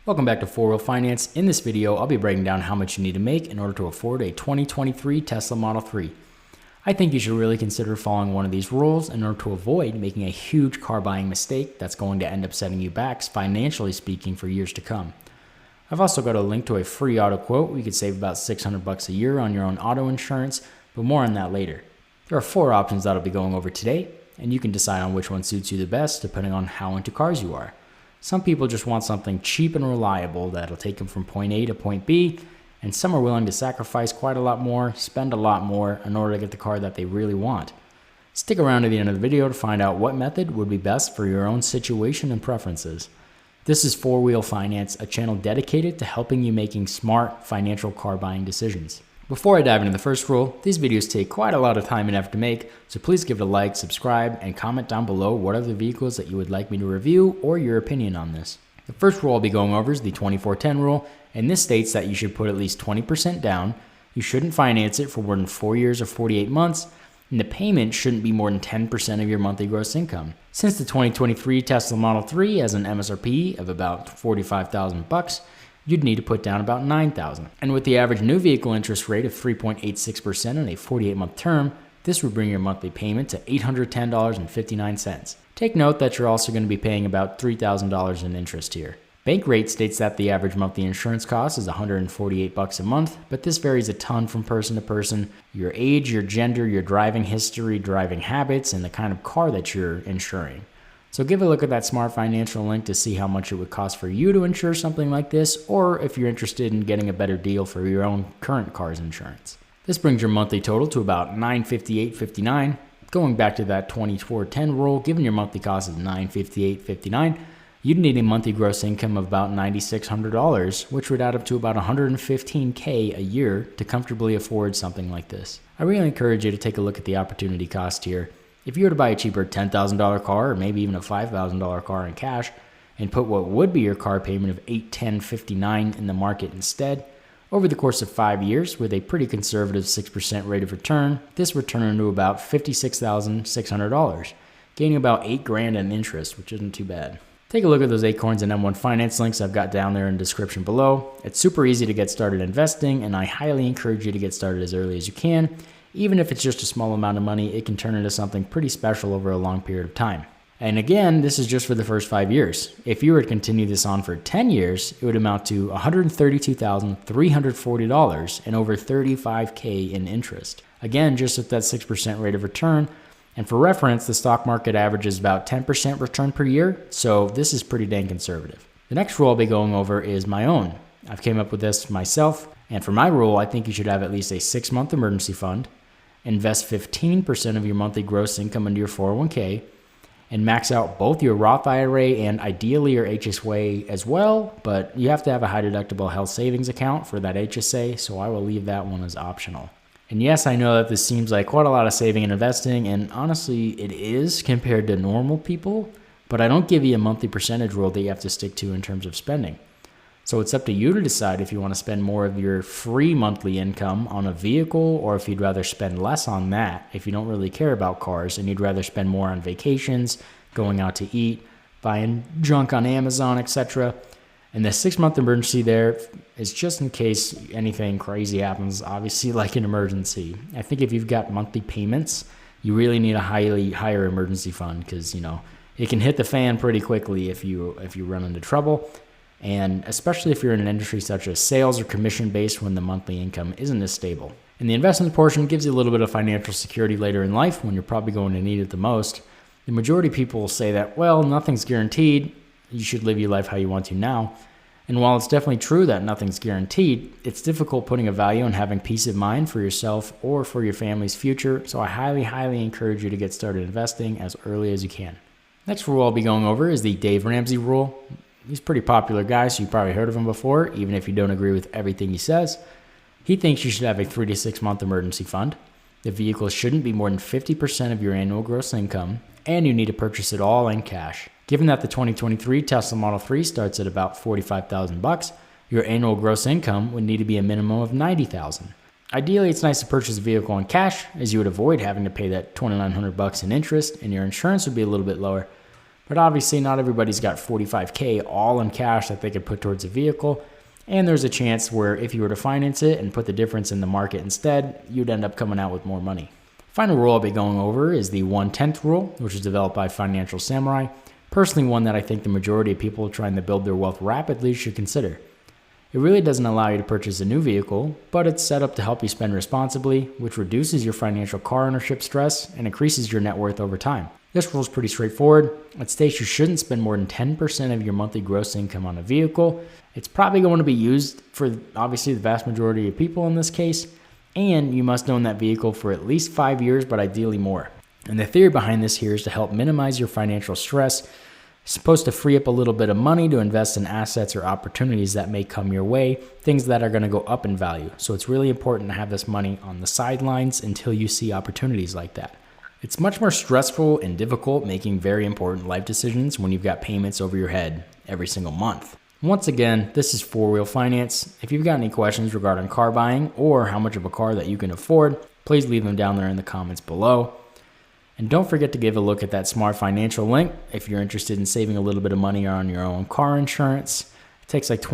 Welcome back to 4-Wheel Finance. In this video, I'll be breaking down how much you need to make in order to afford a 2023 Tesla Model 3. I think you should really consider following one of these rules in order to avoid making a huge car buying mistake that's going to end up setting you back, financially speaking, for years to come. I've also got a link to a free auto quote where you could save about $600 a year on your own auto insurance, but more on that later. There are 4 options that I'll be going over today, and you can decide on which one suits you the best depending on how into cars you are. Some people just want something cheap and reliable that'll take them from point A to point B, and some are willing to sacrifice quite a lot more, spend a lot more in order to get the car that they really want. Stick around to the end of the video to find out what method would be best for your own situation and preferences. This is 4-Wheel Finance, a channel dedicated to helping you making smart financial car buying decisions. Before I dive into the first rule, these videos take quite a lot of time and effort to make, so please give it a like, subscribe, and comment down below what other vehicles that you would like me to review or your opinion on this. The first rule I'll be going over is the 24/10 rule, and this states that you should put at least 20% down, you shouldn't finance it for more than 4 years or 48 months, and the payment shouldn't be more than 10% of your monthly gross income. Since the 2023 Tesla Model 3 has an MSRP of about $45,000, you'd need to put down about $9,000. And with the average new vehicle interest rate of 3.86% on a 48-month term, this would bring your monthly payment to $810.59. Take note that you're also going to be paying about $3,000 in interest here. Bank rate states that the average monthly insurance cost is $148 a month, but this varies a ton from person to person. Your age, your gender, your driving history, driving habits, and the kind of car that you're insuring. So give a look at that Smart Financial link to see how much it would cost for you to insure something like this, or if you're interested in getting a better deal for your own current car's insurance. This brings your monthly total to about $958.59. Going back to that 24/10 rule, given your monthly cost is $958.59, you'd need a monthly gross income of about $9,600, which would add up to about $115K a year to comfortably afford something like this. I really encourage you to take a look at the opportunity cost here. If you were to buy a cheaper $10,000 car or maybe even a $5,000 car in cash and put what would be your car payment of $810.59 in the market instead, over the course of 5 years with a pretty conservative 6% rate of return, this would turn into about $56,600, gaining about $8,000 in interest, which isn't too bad. Take a look at those Acorns and M1 Finance links I've got down there in the description below. It's super easy to get started investing, and I highly encourage you to get started as early as you can. Even if it's just a small amount of money, it can turn into something pretty special over a long period of time. And again, this is just for the first 5 years. If you were to continue this on for 10 years, it would amount to $132,340 and over $35K in interest. Again, just at that 6% rate of return. And for reference, the stock market averages about 10% return per year, so this is pretty dang conservative. The next rule I'll be going over is my own. I've came up with this myself, and for my rule, I think you should have at least a 6-month emergency fund, invest 15% of your monthly gross income into your 401k, and max out both your Roth IRA and ideally your HSA as well, but you have to have a high deductible health savings account for that HSA, so I will leave that one as optional. And yes, I know that this seems like quite a lot of saving and investing, and honestly, it is compared to normal people, but I don't give you a monthly percentage rule that you have to stick to in terms of spending. So it's up to you to decide if you want to spend more of your free monthly income on a vehicle, or if you'd rather spend less on that if you don't really care about cars and you'd rather spend more on vacations, going out to eat, buying junk on Amazon, etc. And the 6-month emergency there is just in case anything crazy happens, obviously like an emergency. I think if you've got monthly payments, you really need a higher emergency fund because, it can hit the fan pretty quickly if you run into trouble. And especially if you're in an industry such as sales or commission-based when the monthly income isn't as stable. And the investment portion gives you a little bit of financial security later in life when you're probably going to need it the most. The majority of people will say that, well, nothing's guaranteed. You should live your life how you want to now. And while it's definitely true that nothing's guaranteed, it's difficult putting a value on having peace of mind for yourself or for your family's future. So I highly, highly encourage you to get started investing as early as you can. Next rule I'll be going over is the Dave Ramsey rule. He's a pretty popular guy, so you've probably heard of him before, even if you don't agree with everything he says. He thinks you should have a 3 to 6 month emergency fund. The vehicle shouldn't be more than 50% of your annual gross income, and you need to purchase it all in cash. Given that the 2023 Tesla Model 3 starts at about $45,000, your annual gross income would need to be a minimum of $90,000. Ideally, it's nice to purchase a vehicle in cash, as you would avoid having to pay that $2,900 in interest, and your insurance would be a little bit lower. But obviously not everybody's got $45K all in cash that they could put towards a vehicle. And there's a chance where if you were to finance it and put the difference in the market instead, you'd end up coming out with more money. Final rule I'll be going over is the 1/10 rule, which is developed by Financial Samurai. Personally, one that I think the majority of people trying to build their wealth rapidly should consider. It really doesn't allow you to purchase a new vehicle, but it's set up to help you spend responsibly, which reduces your financial car ownership stress and increases your net worth over time. This rule is pretty straightforward. It states you shouldn't spend more than 10% of your monthly gross income on a vehicle. It's probably going to be used for obviously the vast majority of people in this case, and you must own that vehicle for at least 5 years, but ideally more. And the theory behind this here is to help minimize your financial stress. It's supposed to free up a little bit of money to invest in assets or opportunities that may come your way, things that are going to go up in value. So it's really important to have this money on the sidelines until you see opportunities like that. It's much more stressful and difficult making very important life decisions when you've got payments over your head every single month. Once again, this is Four Wheel Finance. If you've got any questions regarding car buying or how much of a car that you can afford, please leave them down there in the comments below. And don't forget to give a look at that Smart Financial link if you're interested in saving a little bit of money on your own car insurance. It takes like 20